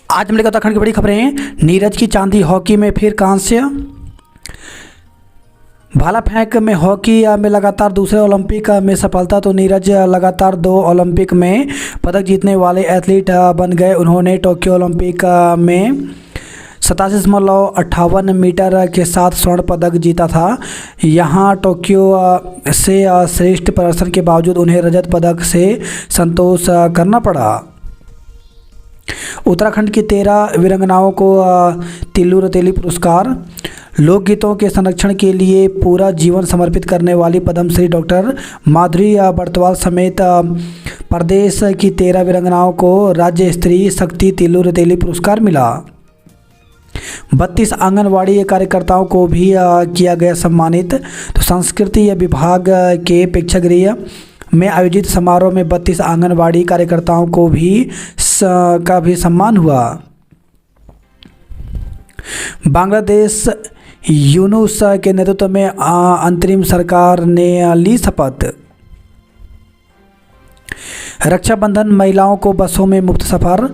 आज हम लेकर उत्तराखंड की बड़ी खबरें। नीरज की चांदी हॉकी में फिर कांस्य। भाला फेंक में हॉकी में लगातार दूसरे ओलंपिक में सफलता। तो नीरज लगातार 2 ओलंपिक में पदक जीतने वाले एथलीट बन गए। उन्होंने टोक्यो ओलंपिक में 87.58 मीटर के साथ स्वर्ण पदक जीता था। यहाँ टोक्यो से श्रेष्ठ प्रदर्शन के बावजूद उन्हें रजत पदक से संतोष करना पड़ा। उत्तराखंड की 13 वीरांगनाओं को तिल्लू रतेली पुरस्कार। लोकगीतों के संरक्षण के लिए पूरा जीवन समर्पित करने वाली पद्मश्री डॉक्टर माधुरी बर्तवाल समेत प्रदेश की 13 वीरांगनाओं को राज्य स्तरीय शक्ति तिल्लू रतेली पुरस्कार मिला। 32 आंगनवाड़ी कार्यकर्ताओं को भी किया गया सम्मानित। तो संस्कृति विभाग के प्रेक्षागृह में आयोजित समारोह में 32 आंगनवाड़ी कार्यकर्ताओं को का भी सम्मान हुआ। बांग्लादेश यूनुस के नेतृत्व में अंतरिम सरकार ने ली शपथ। रक्षाबंधन महिलाओं को बसों में मुफ्त सफ़र।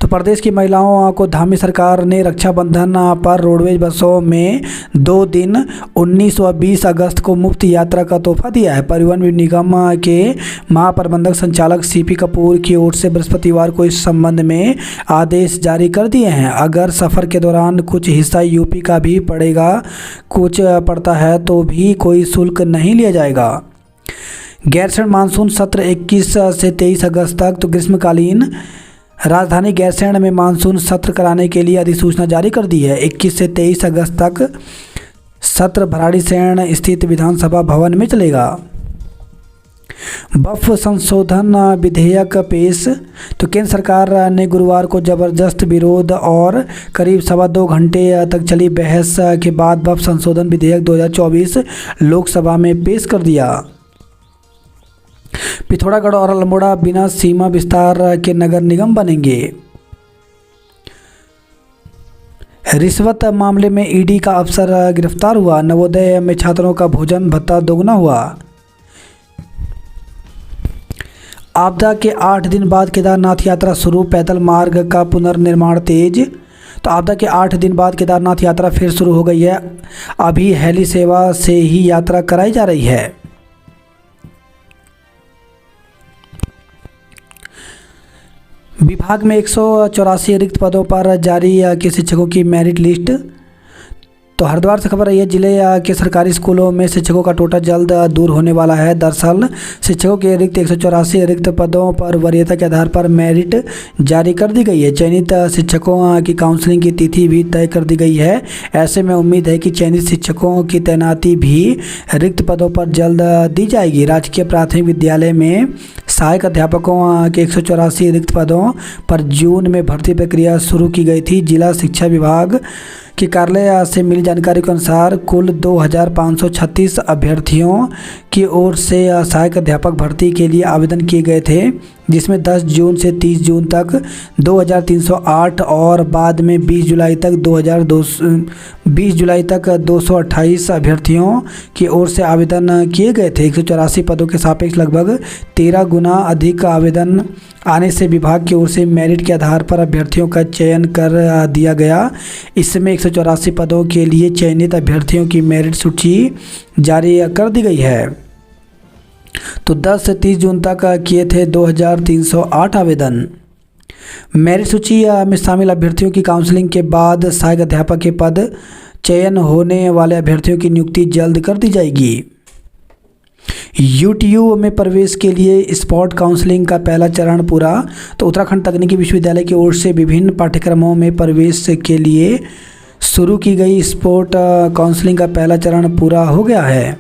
तो प्रदेश की महिलाओं को धामी सरकार ने रक्षाबंधन पर रोडवेज बसों में 2 दिन 19 व 20 अगस्त को मुफ्त यात्रा का तोहफा दिया है। परिवहन निगम के महाप्रबंधक संचालक सीपी कपूर की ओर से बृहस्पतिवार को इस संबंध में आदेश जारी कर दिए हैं। अगर सफ़र के दौरान कुछ हिस्सा यूपी का भी कुछ पड़ता है तो भी कोई शुल्क नहीं लिया जाएगा। गैरसैंण मानसून सत्र 21 से 23 अगस्त तक। तो ग्रीष्मकालीन राजधानी गैरसैंण में मानसून सत्र कराने के लिए अधिसूचना जारी कर दी है। 21 से 23 अगस्त तक सत्र भराड़ीसैंण स्थित विधानसभा भवन में चलेगा। वक्फ संशोधन विधेयक पेश। तो केंद्र सरकार ने गुरुवार को जबरदस्त विरोध और करीब 2.25 घंटे तक चली बहस के बाद वक्फ संशोधन विधेयक 2024 लोकसभा में पेश कर दिया। पिथौरागढ़ और अल्मोड़ा बिना सीमा विस्तार के नगर निगम बनेंगे। रिश्वत मामले में ईडी का अफसर गिरफ्तार हुआ। नवोदय में छात्रों का भोजन भत्ता दोगुना हुआ। आपदा के 8 दिन बाद केदारनाथ यात्रा शुरू। पैदल मार्ग का पुनर्निर्माण तेज। तो आपदा के 8 दिन बाद केदारनाथ यात्रा फिर शुरू हो गई है। अभी हेली सेवा से ही यात्रा कराई जा रही है। विभाग में 184 रिक्त पदों पर जारी के शिक्षकों की मेरिट लिस्ट। तो हरिद्वार से खबर रही है, जिले के सरकारी स्कूलों में शिक्षकों का कोटा जल्द दूर होने वाला है। दरअसल शिक्षकों के रिक्त 184 रिक्त पदों पर वरीयता के आधार पर मेरिट जारी कर दी गई है। चयनित शिक्षकों की काउंसलिंग की तिथि भी तय कर दी गई है। ऐसे में उम्मीद है कि चयनित शिक्षकों की तैनाती भी रिक्त पदों पर जल्द दी जाएगी। राजकीय प्राथमिक विद्यालय में सहायक अध्यापकों के 184 रिक्त पदों पर जून में भर्ती प्रक्रिया शुरू की गई थी। जिला शिक्षा विभाग के कार्यालय से मिली जानकारी के अनुसार कुल 2536 अभ्यर्थियों की ओर से सहायक अध्यापक भर्ती के लिए आवेदन किए गए थे, जिसमें 10 जून से 30 जून तक 2308 और बाद में 20 जुलाई तक 228 अभ्यर्थियों की ओर से आवेदन किए गए थे। 184 पदों के सापेक्ष लगभग 13 गुना अधिक आवेदन आने से विभाग की ओर से मेरिट के आधार पर अभ्यर्थियों का चयन कर दिया गया। इसमें 184 पदों के लिए चयनित अभ्यर्थियों की मेरिट सूची जारी कर दी गई है। तो 10 से 30 जून तक किए थे 2308 आवेदन। मेरिट सूची में शामिल अभ्यर्थियों की काउंसलिंग के बाद सहायक अध्यापक के पद चयन होने वाले अभ्यर्थियों की नियुक्ति जल्द कर दी जाएगी। यूटीयू में प्रवेश के लिए स्पॉट काउंसलिंग का पहला चरण पूरा। तो उत्तराखंड तकनीकी विश्वविद्यालय की ओर से विभिन्न पाठ्यक्रमों में प्रवेश के लिए शुरू की गई स्पॉट काउंसलिंग का पहला चरण पूरा हो गया है।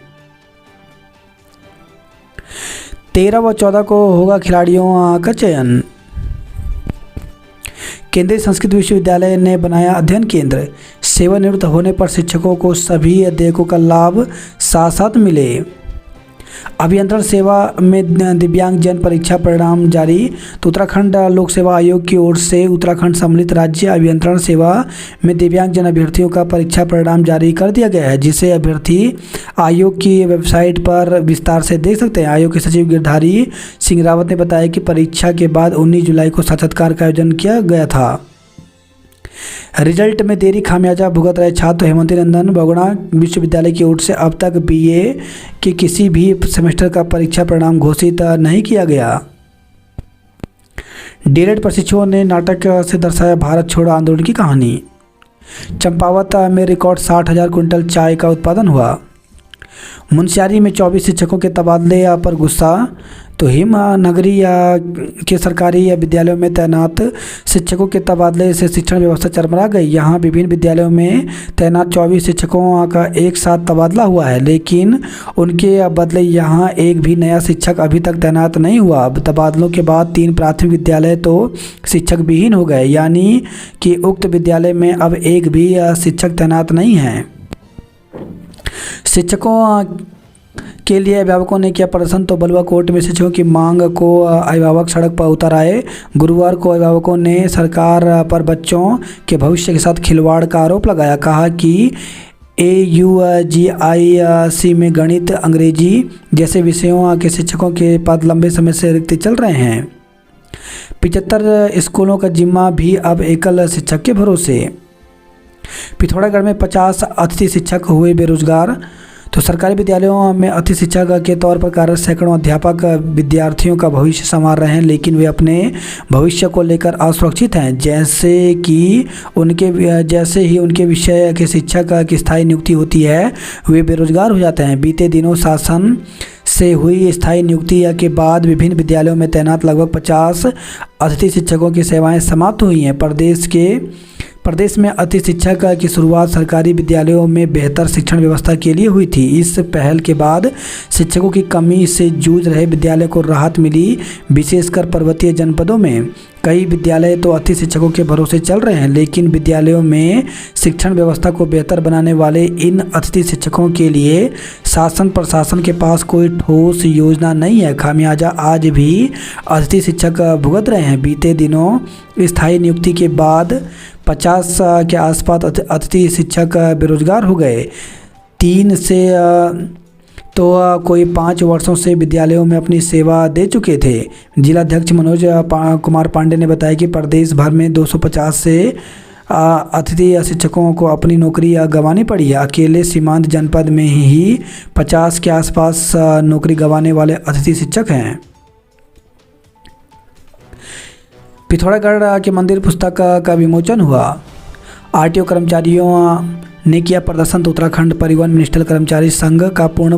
13 व 14 को होगा खिलाड़ियों का चयन। केंद्रीय संस्कृत विश्वविद्यालय ने बनाया अध्ययन केंद्र। सेवानिवृत्त होने पर शिक्षकों को सभी देयकों का लाभ साथ साथ मिले। अभियंत्रण सेवा में दिव्यांगजन परीक्षा परिणाम जारी। तो उत्तराखंड लोक सेवा आयोग की ओर से उत्तराखंड सम्मिलित राज्य अभियंत्रण सेवा में दिव्यांगजन अभ्यर्थियों का परीक्षा परिणाम जारी कर दिया गया है, जिसे अभ्यर्थी आयोग की वेबसाइट पर विस्तार से देख सकते हैं। आयोग के सचिव गिरधारी सिंह रावत ने बताया कि परीक्षा के बाद 19 जुलाई को साक्षात्कार का आयोजन किया गया था। रिजल्ट में देरी खामियाजा भुगत रहे छात्र हेमंती नंदन बगुड़ा विश्वविद्यालय की ओर से अब तक बीए के किसी भी सेमेस्टर का परीक्षा परिणाम घोषित नहीं किया गया। डीएलएड प्रशिक्षुओं ने नाटक से दर्शाया भारत छोड़ो आंदोलन की कहानी। चंपावत में रिकॉर्ड 60,000 क्विंटल चाय का उत्पादन हुआ। मुनस्यारी में 24 शिक्षकों के तबादले पर गुस्सा। तो हिमनगरी के सरकारी विद्यालयों में तैनात शिक्षकों के तबादले से शिक्षण व्यवस्था चरमरा गई। यहाँ विभिन्न विद्यालयों में तैनात 24 शिक्षकों का एक साथ तबादला हुआ है, लेकिन उनके बदले यहाँ एक भी नया शिक्षक अभी तक तैनात नहीं हुआ। तबादलों के बाद 3 प्राथमिक विद्यालय तो शिक्षक विहीन हो गए, यानी कि उक्त विद्यालय में अब एक भी शिक्षक तैनात नहीं है। शिक्षकों के लिए अभिभावकों ने किया प्रदर्शन। तो बलुआ कोर्ट में शिक्षकों की मांग को अभिभावक सड़क पर उतर आए। गुरुवार को अभिभावकों ने सरकार पर बच्चों के भविष्य के साथ खिलवाड़ का आरोप लगाया। कहा कि AUGIC में गणित, अंग्रेजी जैसे विषयों के शिक्षकों के पद लंबे समय से रिक्त चल रहे हैं। 75 स्कूलों का जिम्मा भी अब एकल शिक्षक के भरोसे। पिथौरागढ़ में 50 अतिथि शिक्षक हुए बेरोजगार। तो सरकारी विद्यालयों में अतिथि शिक्षक के तौर पर कार्यरत सैकड़ों अध्यापक विद्यार्थियों का भविष्य संवार रहे हैं, लेकिन वे अपने भविष्य को लेकर असुरक्षित हैं। जैसे ही उनके विषय के शिक्षक की स्थायी नियुक्ति होती है, वे बेरोजगार हो जाते हैं। बीते दिनों शासन से हुई स्थायी नियुक्ति के बाद विभिन्न विद्यालयों में तैनात लगभग 50 अतिथि शिक्षकों की सेवाएं समाप्त हुई हैं। प्रदेश में अतिथि शिक्षक की शुरुआत सरकारी विद्यालयों में बेहतर शिक्षण व्यवस्था के लिए हुई थी। इस पहल के बाद शिक्षकों की कमी से जूझ रहे विद्यालय को राहत मिली। विशेषकर पर्वतीय जनपदों में कई विद्यालय तो अतिथि शिक्षकों के भरोसे चल रहे हैं, लेकिन विद्यालयों में शिक्षण व्यवस्था को बेहतर बनाने वाले इन अतिथि शिक्षकों के लिए शासन प्रशासन के पास कोई ठोस योजना नहीं है। खामियाजा आज भी अतिथि शिक्षक भुगत रहे हैं। बीते दिनों स्थायी नियुक्ति के बाद 50 के आसपास अतिथि शिक्षक बेरोजगार हो गए। 3 से तो कोई 5 वर्षों से विद्यालयों में अपनी सेवा दे चुके थे। जिलाध्यक्ष मनोज कुमार पांडे ने बताया कि प्रदेश भर में 250 से अतिथि शिक्षकों को अपनी नौकरी गंवानी पड़ी है। अकेले सीमांत जनपद में ही 50 के आसपास नौकरी गंवाने वाले अतिथि शिक्षक हैं। पिथौरागढ़ के मंदिर पुस्तक का विमोचन हुआ। आरटीओ कर्मचारियों ने किया प्रदर्शन। तो उत्तराखंड परिवहन मिनिस्ट्रियल कर्मचारी संघ का पूर्ण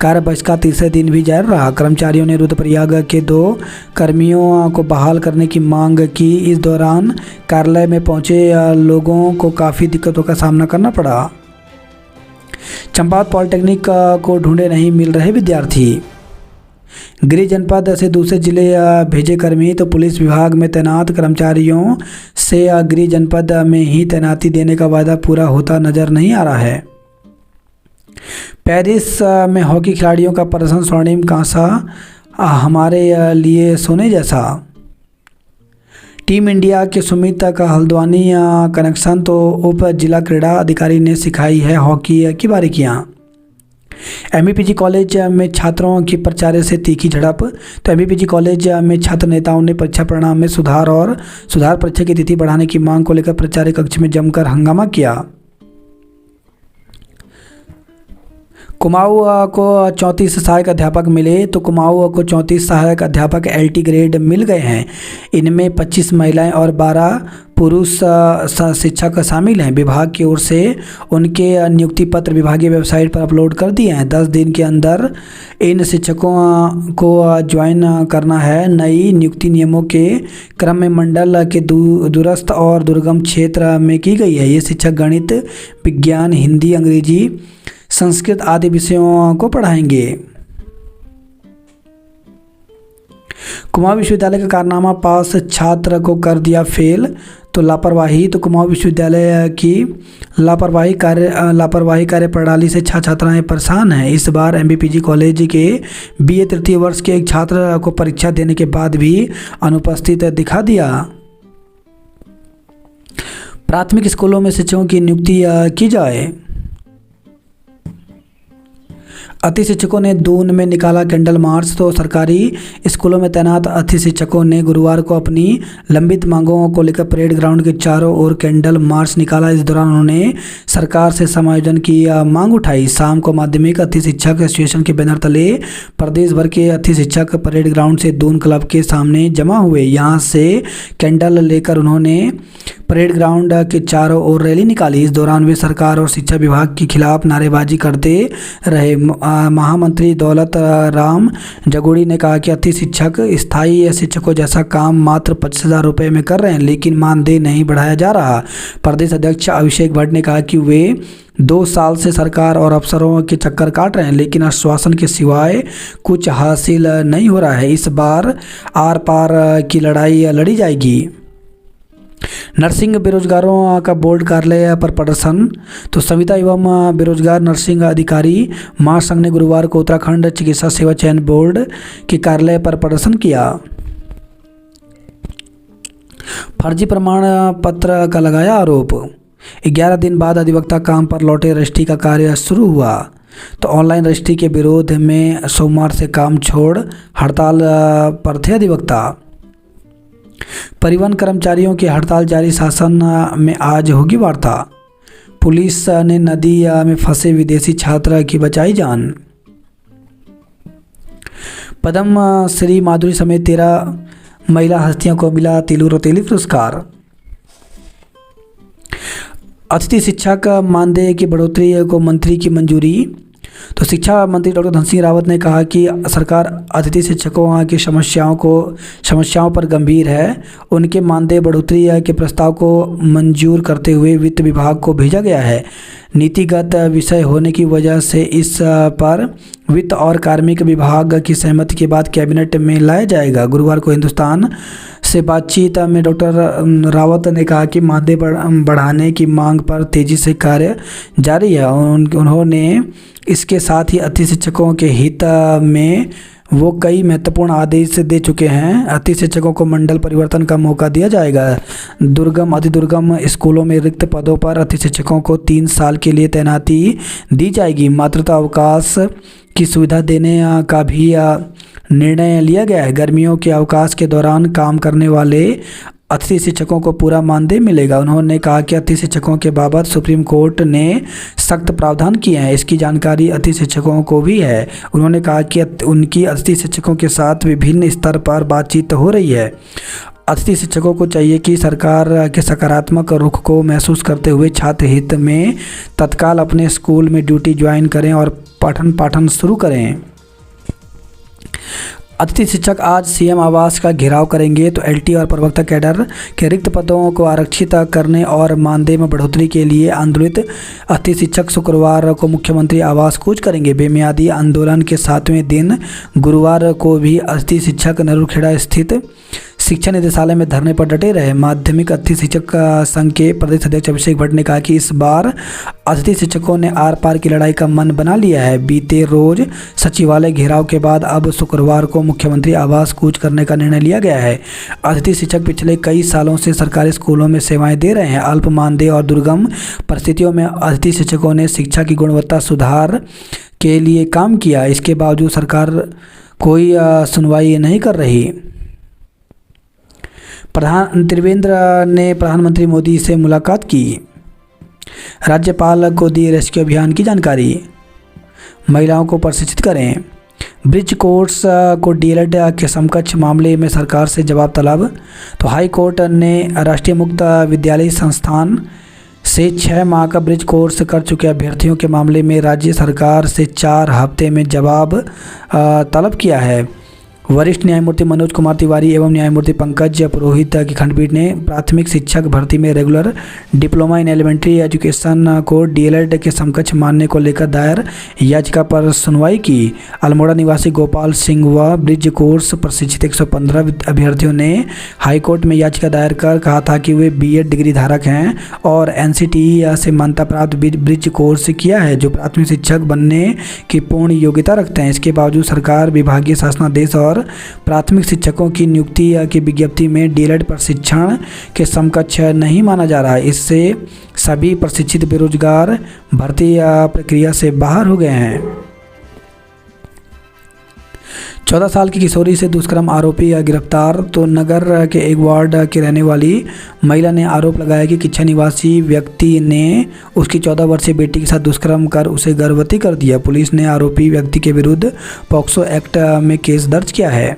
कार्य बहिष्कार तीसरे दिन भी जारी रहा। कर्मचारियों ने रुद्रप्रयाग के 2 कर्मियों को बहाल करने की मांग की। इस दौरान कार्यालय में पहुंचे लोगों को काफ़ी दिक्कतों का सामना करना पड़ा। चंपावत पॉलिटेक्निक को ढूंढे नहीं मिल रहे विद्यार्थी। गृह जनपद से दूसरे जिले भेजे कर्मी। तो पुलिस विभाग में तैनात कर्मचारियों से गृह जनपद में ही तैनाती देने का वादा पूरा होता नजर नहीं आ रहा है। पेरिस में हॉकी खिलाड़ियों का प्रदर्शन स्वर्णिम कांसा हमारे लिए सोने जैसा। टीम इंडिया के सुमित का हल्द्वानी कनेक्शन। तो उप जिला क्रीड़ा अधिकारी ने सिखाई है हॉकी की बारीकियां। एमपीजी कॉलेज में छात्रों की प्राचार्य से तीखी झड़प। तो एमपीजी कॉलेज में छात्र नेताओं ने परीक्षा परिणाम में सुधार परीक्षा की तिथि बढ़ाने की मांग को लेकर प्राचार्य कक्ष में जमकर हंगामा किया। कुमाऊं को 34 सहायक अध्यापक मिले। तो कुमाऊं को 34 सहायक अध्यापक LT ग्रेड मिल गए हैं। इनमें 25 महिलाएं और 12 पुरुष शिक्षक शामिल हैं। विभाग की ओर से उनके नियुक्ति पत्र विभागीय वेबसाइट पर अपलोड कर दिए हैं। 10 दिन के अंदर इन शिक्षकों को ज्वाइन करना है। नई नियुक्ति नियमों के क्रम में मंडल के दूरस्थ और दुर्गम क्षेत्र में की गई है। ये शिक्षक गणित, विज्ञान, हिंदी, अंग्रेजी, संस्कृत आदि विषयों को पढ़ाएंगे। कुमाऊं विश्वविद्यालय का कारनामा पास छात्र को कर दिया फेल। तो लापरवाही। तो कुमाऊं विश्वविद्यालय की लापरवाही कार्य प्रणाली से छात्राएं परेशान हैं। इस बार एमपीजी कॉलेज के BA तृतीय वर्ष के एक छात्र को परीक्षा देने के बाद भी अनुपस्थित दिखा दिया। प्राथमिक स्कूलों में शिक्षकों की नियुक्ति की जाए। अतिथि शिक्षकों ने दून में निकाला कैंडल मार्च। तो सरकारी स्कूलों में तैनात अतिथि शिक्षकों ने गुरुवार को अपनी लंबित मांगों को लेकर परेड ग्राउंड के चारों ओर कैंडल मार्च निकाला। इस दौरान उन्होंने सरकार से समायोजन की मांग उठाई। शाम को माध्यमिक अतिथि शिक्षक एसोसिएशन के बैनर तले प्रदेश भर के अतिथि शिक्षक परेड ग्राउंड से दून क्लब के सामने जमा हुए। यहाँ से कैंडल लेकर उन्होंने परेड ग्राउंड के चारों ओर रैली निकाली। इस दौरान वे सरकार और शिक्षा विभाग के खिलाफ नारेबाजी करते रहे। महामंत्री दौलत राम जगोड़ी ने कहा कि अतिथि शिक्षक स्थायी शिक्षकों जैसा काम मात्र 25,000 रुपये में कर रहे हैं, लेकिन मानदेय नहीं बढ़ाया जा रहा। प्रदेश अध्यक्ष अभिषेक भट्ट ने कहा कि वे 2 साल से सरकार और अफसरों के चक्कर काट रहे हैं, लेकिन आश्वासन के सिवाय कुछ हासिल नहीं हो रहा है। इस बार आर पार की लड़ाई लड़ी जाएगी। नर्सिंग बेरोजगारों का बोर्ड कार्यालय पर प्रदर्शन। तो संविदा एवं बेरोजगार नर्सिंग अधिकारी महासंघ ने गुरुवार को उत्तराखंड चिकित्सा सेवा चयन बोर्ड के कार्यालय पर प्रदर्शन किया। फर्जी प्रमाण पत्र का लगाया आरोप। 11 दिन बाद अधिवक्ता काम पर लौटे। रजिस्ट्री का कार्य शुरू हुआ। तो ऑनलाइन रजिस्ट्री के विरोध में सोमवार से काम छोड़ हड़ताल पर थे अधिवक्ता। परिवहन कर्मचारियों की हड़ताल जारी। शासन में आज होगी वार्ता। पुलिस ने नदी में फंसे विदेशी छात्र की बचाई जान। पद्म श्री माधुरी समेत 13 महिला हस्तियों को मिला तिलु रौतेली पुरस्कार। अतिथि शिक्षक मानदेय की बढ़ोतरी को मंत्री की मंजूरी। तो शिक्षा मंत्री डॉक्टर धन सिंह रावत ने कहा कि सरकार अतिथि शिक्षकों की समस्याओं पर गंभीर है। उनके मानदेय बढ़ोतरी के प्रस्ताव को मंजूर करते हुए वित्त विभाग को भेजा गया है। नीतिगत विषय होने की वजह से इस पर वित्त और कार्मिक विभाग की सहमति के बाद कैबिनेट में लाया जाएगा। गुरुवार को हिंदुस्तान से बातचीत में डॉक्टर रावत ने कहा कि मानदेय बढ़ाने की मांग पर तेजी से कार्य जारी है। उन्होंने इसके साथ ही अतिथि शिक्षकों के हित में वो कई महत्वपूर्ण आदेश दे चुके हैं। अतिथि शिक्षकों को मंडल परिवर्तन का मौका दिया जाएगा। दुर्गम अति दुर्गम स्कूलों में रिक्त पदों पर अतिथि शिक्षकों को 3 साल के लिए तैनाती दी जाएगी। मातृत्व अवकाश की सुविधा देने का भी निर्णय लिया गया है। गर्मियों के अवकाश के दौरान काम करने वाले अतिथि शिक्षकों को पूरा मानदेय मिलेगा। उन्होंने कहा कि अतिथि शिक्षकों के बाबत सुप्रीम कोर्ट ने सख्त प्रावधान किए हैं। इसकी जानकारी अतिथि शिक्षकों को भी है। उन्होंने कहा कि उनकी अतिथि शिक्षकों के साथ विभिन्न स्तर पर बातचीत हो रही है। अतिथि शिक्षकों को चाहिए कि सरकार के सकारात्मक रुख को महसूस करते हुए छात्र हित में तत्काल अपने स्कूल में ड्यूटी ज्वाइन करें और पठन पाठन शुरू करें। अतिथि शिक्षक आज सीएम आवास का घेराव करेंगे। तो एलटी और प्रवक्ता कैडर के रिक्त पदों को आरक्षित करने और मानदेय में बढ़ोतरी के लिए आंदोलित अतिथि शिक्षक शुक्रवार को मुख्यमंत्री आवास कूच करेंगे। बेमियादी आंदोलन के 7वें दिन गुरुवार को भी अतिथि शिक्षक नरूखेड़ा स्थित शिक्षा निदेशालय में धरने पर डटे रहे। माध्यमिक अतिथि शिक्षक संघ के प्रदेश अध्यक्ष अभिषेक भट्ट ने कहा कि इस बार अतिथि शिक्षकों ने आर पार की लड़ाई का मन बना लिया है। बीते रोज सचिवालय घेराव के बाद अब शुक्रवार को मुख्यमंत्री आवास कूच करने का निर्णय लिया गया है। अतिथि शिक्षक पिछले कई सालों से सरकारी स्कूलों में सेवाएं दे रहे हैं। अल्प मानदेय और दुर्गम परिस्थितियों में अतिथि शिक्षकों ने शिक्षा की गुणवत्ता सुधार के लिए काम किया। इसके बावजूद सरकार कोई सुनवाई नहीं कर रही। त्रिवेंद्र ने प्रधानमंत्री मोदी से मुलाकात की। राज्यपाल को दी रेस्क्यू अभियान की जानकारी। महिलाओं को प्रशिक्षित करें। ब्रिज कोर्स को डीएलएड के समकक्ष मामले में सरकार से जवाब तलब। तो हाई कोर्ट ने राष्ट्रीय मुक्त विद्यालय संस्थान से 6 माह का ब्रिज कोर्स कर चुके अभ्यर्थियों के मामले में राज्य सरकार से 4 हफ्ते में जवाब तलब किया है। वरिष्ठ न्यायमूर्ति मनोज कुमार तिवारी एवं न्यायमूर्ति पंकज पुरोहित की खंडपीठ ने प्राथमिक शिक्षक भर्ती में regular diploma in elementary education को डीएलएड के समकक्ष मानने को लेकर दायर याचिका पर सुनवाई की। अल्मोड़ा निवासी गोपाल सिंह व ब्रिज कोर्स प्रशिक्षित 115 अभ्यर्थियों ने हाईकोर्ट में याचिका दायर कर कहा था कि वे बीएड डिग्री धारक हैं और एनसीटीई से मान्यता प्राप्त ब्रिज कोर्स किया है, जो प्राथमिक शिक्षक बनने की पूर्ण योग्यता रखते हैं। इसके बावजूद सरकार विभागीय शासनादेश और प्राथमिक शिक्षकों की नियुक्ति की विज्ञप्ति में डीएलएड प्रशिक्षण के समकक्ष नहीं माना जा रहा है। इससे सभी प्रशिक्षित बेरोजगार भर्ती प्रक्रिया से बाहर हो गए हैं। 14 साल की किशोरी से दुष्कर्म आरोपी गिरफ्तार। तो नगर के एक वार्ड के रहने वाली महिला ने आरोप लगाया कि किच्छा निवासी व्यक्ति ने उसकी 14 वर्षीय बेटी के साथ दुष्कर्म कर उसे गर्भवती कर दिया। पुलिस ने आरोपी व्यक्ति के विरुद्ध पॉक्सो एक्ट में केस दर्ज किया है।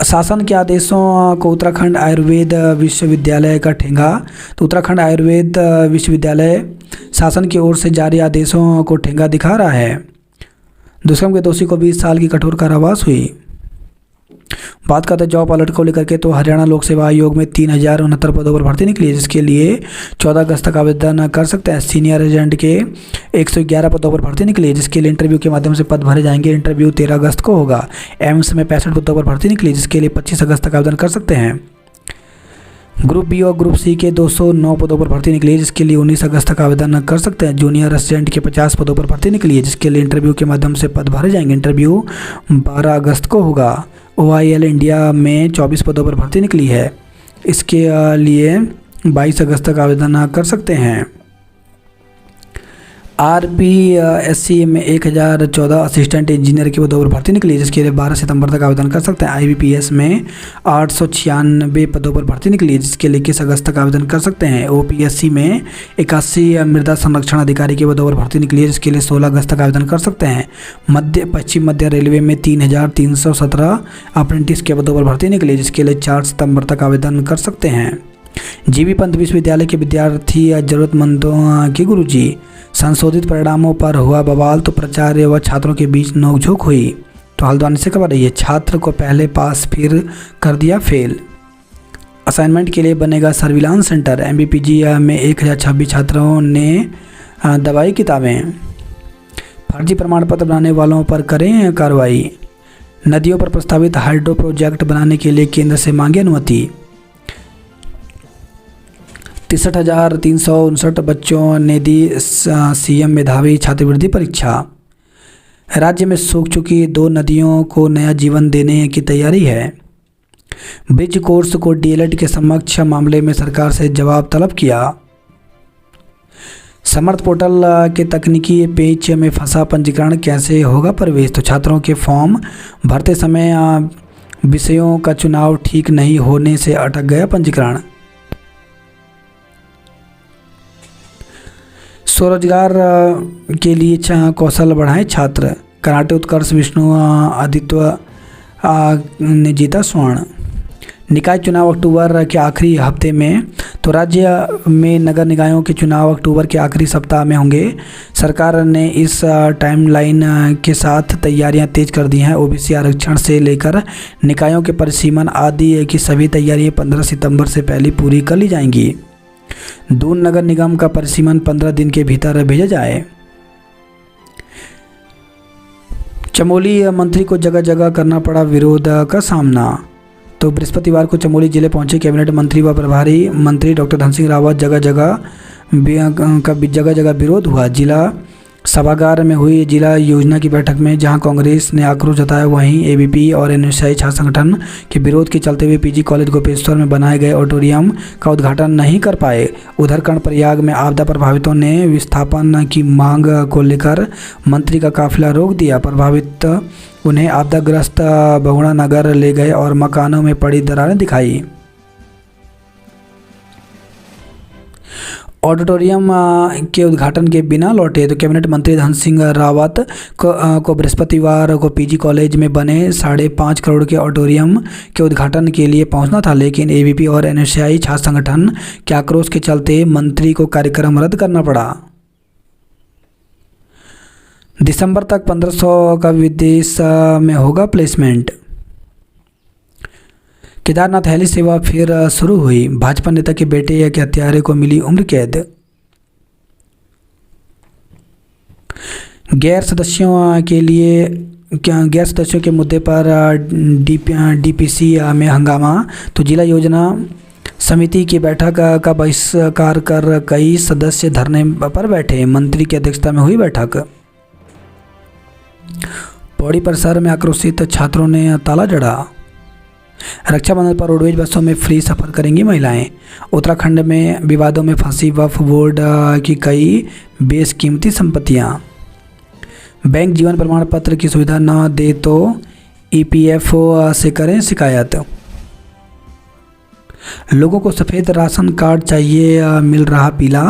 शासन के आदेशों को उत्तराखंड आयुर्वेद विश्वविद्यालय का ठेंगा। तो उत्तराखंड आयुर्वेद विश्वविद्यालय शासन की ओर से जारी आदेशों को ठेंगा दिखा रहा है। दुष्कर्म के दोषी को 20 साल की कठोर कारावास हुई। बात करते हैं जॉब अलर्ट को लेकर के। तो हरियाणा लोक सेवा आयोग में 3069 पदों पर भर्ती निकली है, जिसके लिए 14 अगस्त तक आवेदन कर सकते हैं। सीनियर एजेंट के 111 पदों पर भर्ती निकली है, जिसके लिए इंटरव्यू के माध्यम से पद भरे जाएंगे। इंटरव्यू 13 अगस्त को होगा। एम्स में 65 पदों पर भर्ती निकली, जिसके लिए 25 अगस्त तक आवेदन कर सकते हैं। ग्रुप बी और ग्रुप सी के 209 पदों पर भर्ती निकली है, जिसके लिए 19 अगस्त तक आवेदन कर सकते हैं। जूनियर असिस्टेंट के 50 पदों पर भर्ती निकली है, जिसके लिए इंटरव्यू के माध्यम से पद भरे जाएंगे। इंटरव्यू 12 अगस्त को होगा। OIL इंडिया में 24 पदों पर भर्ती निकली है, इसके लिए 22 अगस्त तक आवेदन कर सकते हैं। RPSC में 1014 असिस्टेंट इंजीनियर के पदों पर भर्ती निकली, जिसके लिए 12 सितंबर तक आवेदन कर सकते हैं। IBPS में 896 पदों पर भर्ती निकली, जिसके लिए 21 अगस्त तक आवेदन कर सकते हैं। OPSC में 81 मृदा संरक्षण अधिकारी के पदों पर भर्ती निकली है, जिसके लिए 16 अगस्त तक आवेदन कर सकते हैं। पश्चिम मध्य रेलवे में 3317 अप्रेंटिस के पदों पर भर्ती निकली, जिसके लिए 4 सितंबर तक आवेदन कर सकते हैं। जीबी पंत विश्वविद्यालय के विद्यार्थी जरूरतमंदों के गुरुजी। संशोधित परिणामों पर हुआ बवाल, तो प्राचार्य व छात्रों के बीच नोकझोंक हुई। तो हल्द्वानी से खबर है, छात्र को पहले पास फिर कर दिया फेल। असाइनमेंट के लिए बनेगा सर्विलांस सेंटर। MBPG में 1026 छात्रों ने दबाई किताबें। फर्जी प्रमाण पत्र बनाने वालों पर करें कार्रवाई। नदियों पर प्रस्तावित हाइड्रो प्रोजेक्ट बनाने के लिए केंद्र से मांगे अनुमति। 63,359 बच्चों ने दी CM मेधावी छात्रवृत्ति परीक्षा। राज्य में सूख चुकी 2 नदियों को नया जीवन देने की तैयारी है। ब्रिज कोर्स को DLED के समक्ष मामले में सरकार से जवाब तलब किया। समर्थ पोर्टल के तकनीकी पेच में फंसा पंजीकरण कैसे होगा प्रवेश। तो छात्रों के फॉर्म भरते समय विषयों का चुनाव ठीक नहीं होने से अटक गया पंजीकरण। स्वरोजगार के लिए कौशल बढ़ाएं छात्र। कराटे उत्कर्ष विष्णु आदित्य ने जीता स्वर्ण। निकाय चुनाव अक्टूबर के आखिरी हफ्ते में। तो राज्य में नगर निकायों के चुनाव अक्टूबर के आखिरी सप्ताह में होंगे। सरकार ने इस टाइमलाइन के साथ तैयारियां तेज कर दी हैं। OBC आरक्षण से लेकर निकायों के परिसीमन आदि की सभी तैयारियां 15 सितंबर से पहले पूरी कर ली जाएंगी। दून नगर निगम का परिसीमन 15 दिन के भीतर भेजा जाए। चमोली मंत्री को जगह जगह करना पड़ा विरोध का सामना। तो बृहस्पतिवार को चमोली जिले पहुंचे कैबिनेट मंत्री व प्रभारी मंत्री डॉक्टर धन सिंह रावत। जगह जगह विरोध हुआ। जिला सभागार में हुई जिला योजना की बैठक में जहां कांग्रेस ने आक्रोश जताया, वहीं ABP और NSI छात्र संगठन के विरोध के चलते हुए PG कॉलेज गोपेश्वर में बनाए गए ऑडिटोरियम का उद्घाटन नहीं कर पाए। उधर कर्णप्रयाग में आपदा प्रभावितों ने विस्थापन की मांग को लेकर मंत्री का काफिला रोक दिया। प्रभावित उन्हें आपदाग्रस्त बहुणा नगर ले गए और मकानों में पड़ी दरारें दिखाई। ऑडिटोरियम के उद्घाटन के बिना लौटे। तो कैबिनेट मंत्री धन सिंह रावत को बृहस्पतिवार को PG कॉलेज में बने 5.5 करोड़ के ऑडिटोरियम के उद्घाटन के लिए पहुंचना था, लेकिन ABP और NSI छात्र संगठन के आक्रोश के चलते मंत्री को कार्यक्रम रद्द करना पड़ा। दिसंबर तक 1500 का विदेश में होगा प्लेसमेंट। केदारनाथ हेली सेवा फिर शुरू हुई। भाजपा नेता के बेटे के हत्यारे को मिली उम्र कैद। गैर सदस्यों के मुद्दे पर DPC में हंगामा। तो जिला योजना समिति की बैठक का बहिष्कार कर कई सदस्य धरने पर बैठे। मंत्री की अध्यक्षता में हुई बैठक। पौड़ी परिसर में आक्रोशित छात्रों ने ताला जड़ा। रक्षाबंधन पर रोडवेज बसों में फ्री सफ़र करेंगी महिलाएं। उत्तराखंड में विवादों में फंसी वक्फ बोर्ड की कई बेशकीमती संपत्तियां। बैंक जीवन प्रमाण पत्र की सुविधा न दे तो ईपीएफओ से करें शिकायत। लोगों को सफ़ेद राशन कार्ड चाहिए, मिल रहा पीला।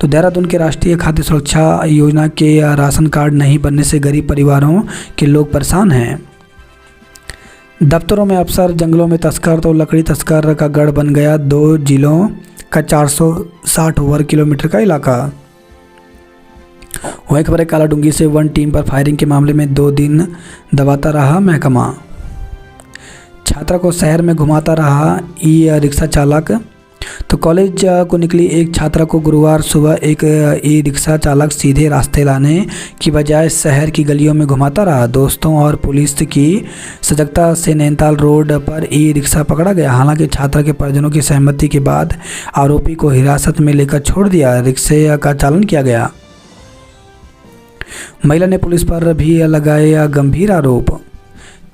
तो देहरादून के राष्ट्रीय खाद्य सुरक्षा योजना के राशन कार्ड नहीं बनने से गरीब परिवारों के लोग परेशान हैं। दफ्तरों में अफसर, जंगलों में तस्कर, तो लकड़ी तस्कर का गढ़ बन गया 2 जिलों का 460 वर्ग किलोमीटर का इलाका। वही खबर है कालाडूंगी से वन टीम पर फायरिंग के मामले में 2 दिन दबाता रहा महकमा। छात्रा को शहर में घुमाता रहा ई रिक्शा चालक। तो कॉलेज को निकली एक छात्रा को गुरुवार सुबह एक ई रिक्शा चालक सीधे रास्ते लाने की बजाय शहर की गलियों में घुमाता रहा। दोस्तों और पुलिस की सजगता से नैनीताल रोड पर ई रिक्शा पकड़ा गया। हालांकि छात्रा के परिजनों की सहमति के बाद आरोपी को हिरासत में लेकर छोड़ दिया। रिक्शे का चालन किया गया। महिला ने पुलिस पर भी लगाए गंभीर आरोप।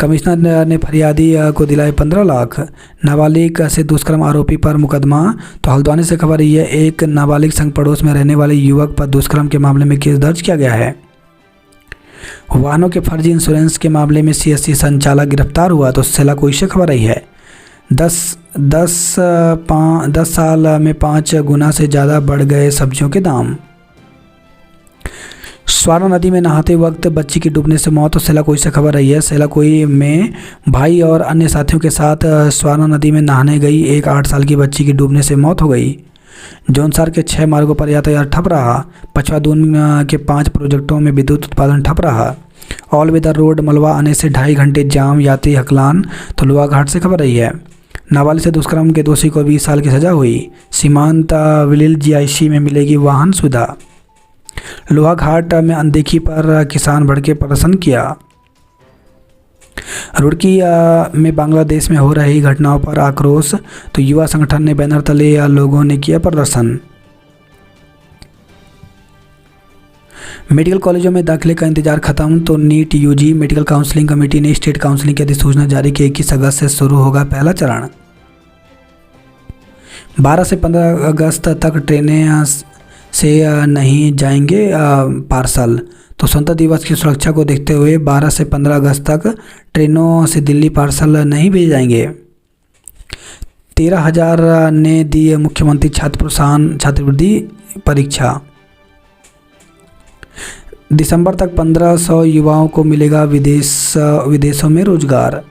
कमिश्नर ने फरियादी को दिलाए 15 लाख। नाबालिग से दुष्कर्म आरोपी पर मुकदमा। तो हल्द्वानी से खबर ये, एक नाबालिग संग पड़ोस में रहने वाले युवक पर दुष्कर्म के मामले में केस दर्ज किया गया है। वाहनों के फर्जी इंश्योरेंस के मामले में सीएससी संचालक गिरफ्तार हुआ। तो सेलाकुई से खबर आई है 10 साल में 5 गुना से ज़्यादा बढ़ गए सब्जियों के दाम। स्वाना नदी में नहाते वक्त बच्ची की डूबने से मौत। तो सेलाकुई से खबर रही है सेलाकुई में भाई और अन्य साथियों के साथ स्वाना नदी में नहाने गई एक 8 साल की बच्ची की डूबने से मौत हो गई। जौनसार के 6 मार्गों पर यातायात ठप रहा। पचवादून के 5 प्रोजेक्टों में विद्युत उत्पादन ठप रहा। ऑल वेदर रोड मलबा आने से 2.5 घंटे जाम, यात्री हकलान। तो लोहा घाट से खबर रही है नाबालिग से दुष्कर्म के दोषी को 20 साल की सजा हुई। सीमांत विलिल जीआईसी में मिलेगी वाहन सुविधा। लोहा घाट में अनदेखी पर किसान भड़के प्रदर्शन किया। रुड़की में बांग्लादेश में हो रही घटनाओं पर आक्रोश। तो युवा संगठन ने बैनर तले लोगों ने किया प्रदर्शन। मेडिकल कॉलेजों में दाखिले का इंतजार खत्म। तो NEET UG medical counselling committee ने स्टेट काउंसलिंग की अधिसूचना जारी की। 21 अगस्त से शुरू होगा पहला चरण। 12 से 15 अगस्त तक ट्रेनें से नहीं जाएंगे पार्सल। तो स्वतंत्रता दिवस की सुरक्षा को देखते हुए 12 से 15 अगस्त तक ट्रेनों से दिल्ली पार्सल नहीं भेजे जाएंगे। 13,000 ने दी मुख्यमंत्री छात्र प्रोत्साहन छात्रवृत्ति परीक्षा। दिसंबर तक 1500 युवाओं को मिलेगा विदेशों में रोजगार।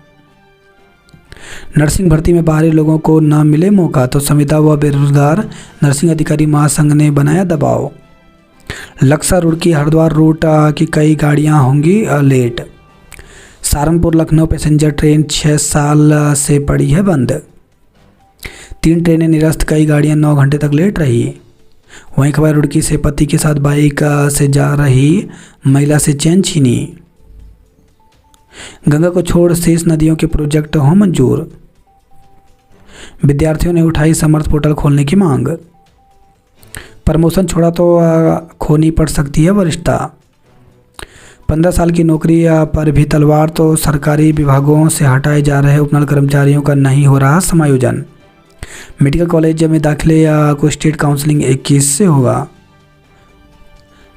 नर्सिंग भर्ती में बाहरी लोगों को न मिले मौका। तो संविदा व बेरोजगार नर्सिंग अधिकारी महासंघ ने बनाया दबाव। लक्सर रुड़की हरिद्वार रूट की कई गाड़ियां होंगी लेट। सहारनपुर लखनऊ पैसेंजर ट्रेन 6 साल से पड़ी है बंद। 3 ट्रेनें निरस्त, कई गाड़ियां 9 घंटे तक लेट रही। वहीं खबर रुड़की से पति के साथ बाइक से जा रही महिला से चैन छीनी। गंगा को छोड़ शेष नदियों के प्रोजेक्ट हो मंजूर। विद्यार्थियों ने उठाई समर्थ पोर्टल खोलने की मांग। प्रमोशन छोड़ा तो खोनी पड़ सकती है वरिष्ठता। 15 साल की नौकरी पर भी तलवार। तो सरकारी विभागों से हटाए जा रहे उपनल कर्मचारियों का नहीं हो रहा समायोजन। मेडिकल कॉलेज में दाखिले को स्टेट काउंसलिंग 21 से होगा।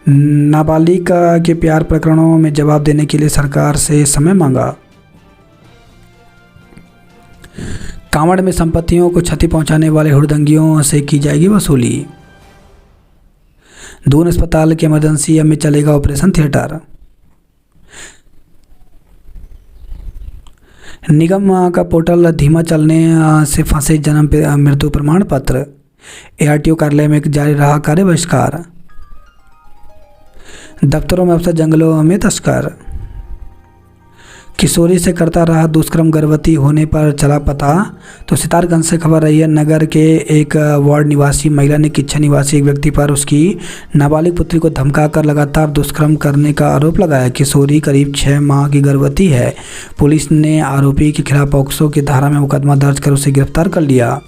नाबालिग के प्यार प्रकरणों में जवाब देने के लिए सरकार से समय मांगा। कांवड़ में संपत्तियों को क्षति पहुंचाने वाले हुड़दंगियों से की जाएगी वसूली। दून अस्पताल के इमरजेंसी में चलेगा ऑपरेशन थिएटर। निगम का पोर्टल धीमा चलने से फंसे जन्म मृत्यु प्रमाण पत्र। एआरटीओ कार्यालय में जारी रहा कार्य बहिष्कार। दफ्तरों में अफसर, जंगलों में तस्कर। किशोरी से करता रहा दुष्कर्म, गर्भवती होने पर चला पता। तो सितारगंज से खबर रही है नगर के एक वार्ड निवासी महिला ने किच्छा निवासी एक व्यक्ति पर उसकी नाबालिग पुत्री को धमकाकर लगातार दुष्कर्म करने का आरोप लगाया। किशोरी करीब 6 माह की गर्भवती है। पुलिस ने आरोपी के खिलाफ पॉक्सो की धारा में मुकदमा दर्ज कर उसे गिरफ्तार कर लिया।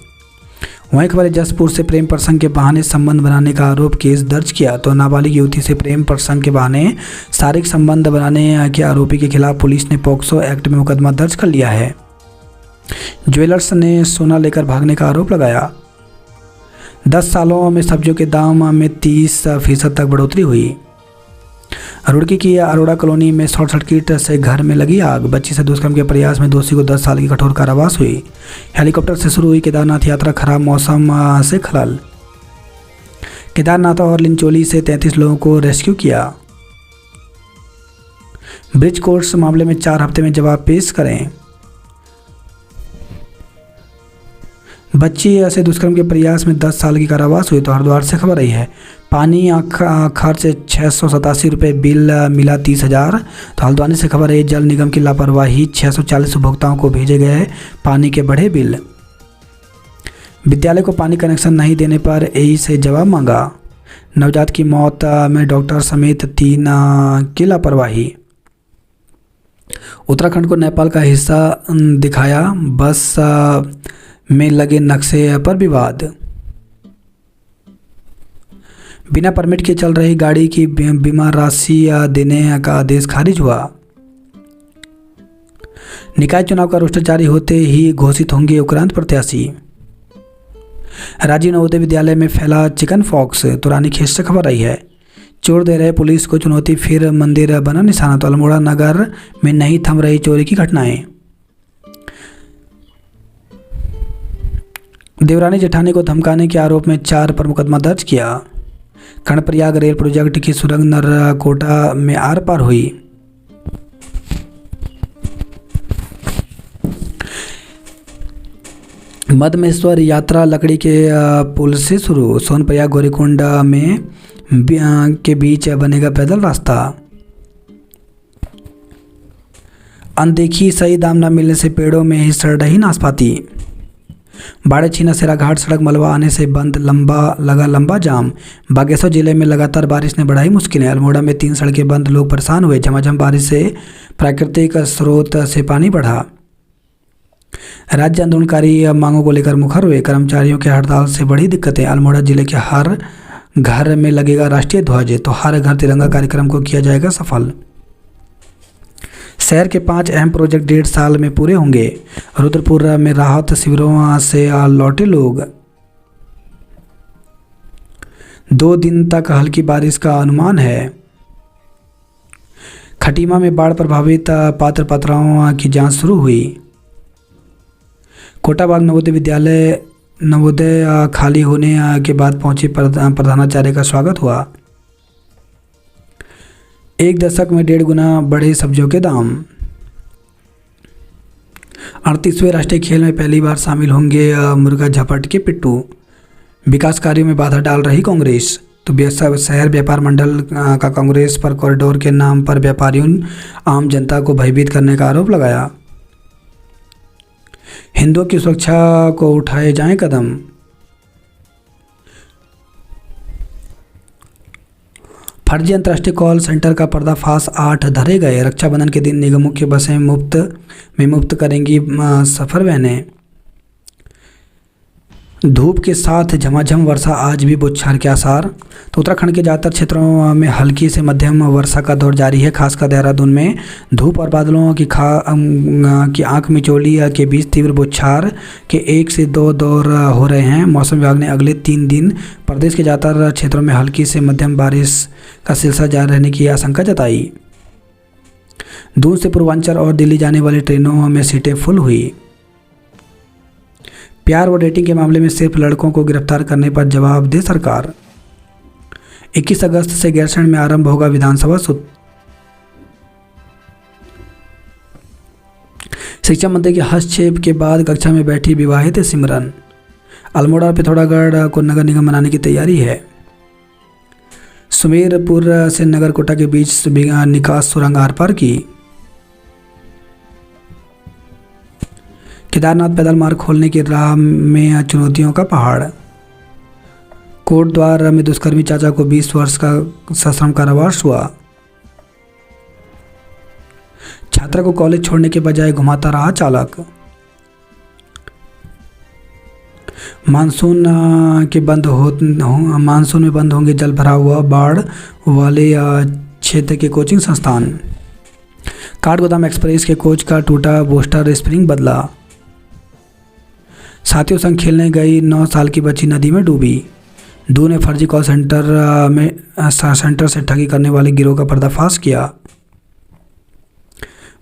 वहीं खबर है जसपुर से प्रेम प्रसंग के बहाने संबंध बनाने का आरोप, केस दर्ज किया। तो नाबालिग युवती से प्रेम प्रसंग के बहाने शारीरिक संबंध बनाने के आरोपी के खिलाफ पुलिस ने पॉक्सो एक्ट में मुकदमा दर्ज कर लिया है। ज्वेलर्स ने सोना लेकर भागने का आरोप लगाया। 10 सालों में सब्जियों के दाम में 30% तक बढ़ोतरी हुई। रुड़की की अरोड़ा कॉलोनी में शॉर्ट सर्किट से घर में लगी आग। बच्ची से दुष्कर्म के प्रयास में दोषी को 10 साल की कठोर कारावास हुई। हेलीकॉप्टर से शुरू हुई केदारनाथ यात्रा, खराब मौसम से खलल। केदारनाथ और लिंचोली से 33 लोगों को रेस्क्यू किया। ब्रिज कोर्स मामले में 4 हफ्ते में जवाब पेश करें। बच्ची से दुष्कर्म के प्रयास में 10 साल की कारावास हुई। तो हरिद्वार से खबर आई है, पानी खर्च 687 रुपये, बिल मिला 30,000। तो हल्द्वानी से खबर है, जल निगम की लापरवाही, 640 उपभोक्ताओं को भेजे गए पानी के बढ़े बिल। विद्यालय को पानी कनेक्शन नहीं देने पर एई से जवाब मांगा। नवजात की मौत में डॉक्टर समेत 3 की लापरवाही। उत्तराखंड को नेपाल का हिस्सा दिखाया, बस में लगे नक्शे पर विवाद। बिना परमिट के चल रही गाड़ी की बीमा राशि देने का आदेश खारिज हुआ। निकाय चुनाव का रोस्टर जारी होते ही घोषित होंगे उपरांत प्रत्याशी। राजीव नवोदय विद्यालय में फैला चिकन पॉक्स। तो रानीखेत से खबर आई है, चोर दे रहे पुलिस को चुनौती, फिर मंदिर बना निशाना। तो अल्मोड़ा नगर में नहीं थम रही चोरी की घटनाएं। देवरानी जेठानी को धमकाने के आरोप में 4 पर मुकदमा दर्ज किया। कर्णप्रयाग रेल प्रोजेक्ट की सुरंग नरकोटा में आर पार हुई। मदमेश्वर यात्रा लकड़ी के पुल से शुरू। सोनप्रयाग गौरीकुंड में के बीच बनेगा पैदल रास्ता। अनदेखी, सही दाम न मिलने से पेड़ों में ही सड़ रही नाशपाती। बाड़े छीना सेरा घाट सड़क मलबा आने से बंद, लंबा जाम। बागेश्वर जिले में लगातार बारिश ने बढ़ाई मुश्किलें। अल्मोड़ा में 3 सड़कें बंद, लोग परेशान हुए। झमाझम बारिश से प्राकृतिक स्रोत से पानी बढ़ा। राज्य आंदोलनकारी मांगों को लेकर मुखर हुए। कर्मचारियों के हड़ताल से बड़ी दिक्कतें। अल्मोड़ा जिले के हर घर में लगेगा राष्ट्रीय ध्वज। तो हर घर तिरंगा कार्यक्रम को किया जाएगा सफल। शहर के 5 अहम प्रोजेक्ट 1.5 साल में पूरे होंगे। रुद्रपुर में राहत शिविरों से लौटे लोग। 2 दिन तक हल्की बारिश का अनुमान है। खटीमा में बाढ़ प्रभावित पात्र पात्राओं की जांच शुरू हुई। कोटाबाग नवोदय खाली होने के बाद पहुंचे प्रधानाचार्य का स्वागत हुआ। 1 दशक में 1.5 गुना बढ़े सब्जियों के दाम। 38वें राष्ट्रीय खेल में पहली बार शामिल होंगे मुर्गा झपट के पिट्टू। विकास कार्यों में बाधा डाल रही कांग्रेस। तो शहर व्यापार मंडल का कांग्रेस पर कॉरिडोर के नाम पर व्यापारियों आम जनता को भयभीत करने का आरोप लगाया। हिंदुओं की सुरक्षा को उठाए जाएं कदम। फर्जी अंतर्राष्ट्रीय कॉल सेंटर का पर्दाफाश, 8 धरे गए। रक्षाबंधन के दिन निगमों की बसें मुफ्त करेंगी सफर वैनें। धूप के साथ झमाझम वर्षा, आज भी बौछार के आसार। तो उत्तराखंड के ज़्यादातर क्षेत्रों में हल्की से मध्यम वर्षा का दौर जारी है। खासकर देहरादून में धूप और बादलों की आंख मिचौली के बीच तीव्र बौछार के 1 से 2 दौर हो रहे हैं। मौसम विभाग ने अगले 3 दिन प्रदेश के ज़्यादातर क्षेत्रों में हल्की से मध्यम बारिश का सिलसिला जारी रहने की आशंका जताई। दून से पूर्वांचल और दिल्ली जाने वाली ट्रेनों में सीटें फुल हुई। प्यार व डेटिंग के मामले में सिर्फ लड़कों को गिरफ्तार करने पर जवाब दे सरकार। 21 अगस्त से गैरसैंण में आरंभ होगा विधानसभा सत्र। शिक्षा मंत्री के हस्तक्षेप के बाद कक्षा में बैठी विवाहित सिमरन। अल्मोड़ा और पिथौरागढ़ को नगर निगम बनाने की तैयारी है। सुमेरपुर से नगरकोटा के बीच निकास सुरंग आर पार की। केदारनाथ पैदल मार्ग खोलने की राह में चुनौतियों का पहाड़। कोटद्वार में दुष्कर्मी चाचा को 20 वर्ष का सश्रम कारावास हुआ। छात्रा को कॉलेज छोड़ने के बजाय घुमाता रहा चालक। मानसून में बंद होंगे जल भरा हुआ बाढ़ वाले क्षेत्र के कोचिंग संस्थान। काठगोदाम एक्सप्रेस के कोच का टूटा बूस्टर स्प्रिंग बदला। साथियों संग खेलने गई 9 साल की बच्ची नदी में डूबी। दूर ने फर्जी कॉल सेंटर से ठगी करने वाले गिरोह का पर्दाफाश किया।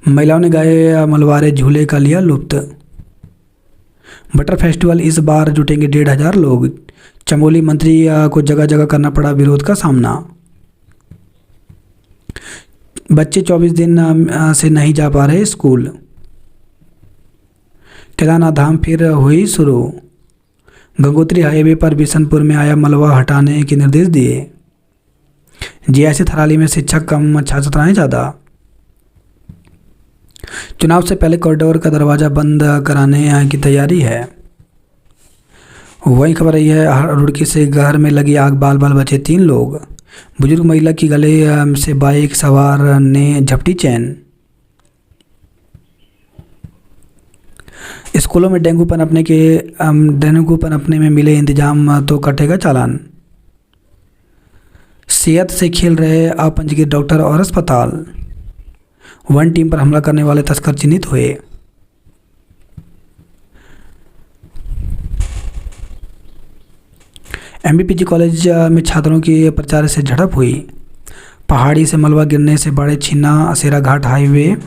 महिलाओं ने गाए मलबारे झूले का लिया लुत्फ। बटर फेस्टिवल इस बार जुटेंगे 1,500 लोग। चमोली मंत्री को जगह जगह करना पड़ा विरोध का सामना। बच्चे 24 दिन से नहीं जा पा रहे स्कूल। केदारनाथ धाम फिर हुई शुरू। गंगोत्री हाईवे पर बिशनपुर में आया मलबा हटाने के निर्देश दिए। जीआईसी थराली में शिक्षक कम छात्राएं ज़्यादा। चुनाव से पहले कॉरिडोर का दरवाज़ा बंद कराने की तैयारी है। वही खबर रही है रुड़की से घर में लगी आग, बाल बाल बचे 3 लोग। बुजुर्ग महिला की गले से बाइक सवार ने झपटी चैन। स्कूलों में डेंगू पनपने में मिले इंतजाम तो कटेगा चालान। सेहत से खेल रहे अपंजीकृत डॉक्टर और अस्पताल। वन टीम पर हमला करने वाले तस्कर चिन्हित हुए। एमबीपीजी कॉलेज में छात्रों की प्रचार से झड़प हुई। पहाड़ी से मलबा गिरने से बड़े छिन्ना असेरा घाट हाईवे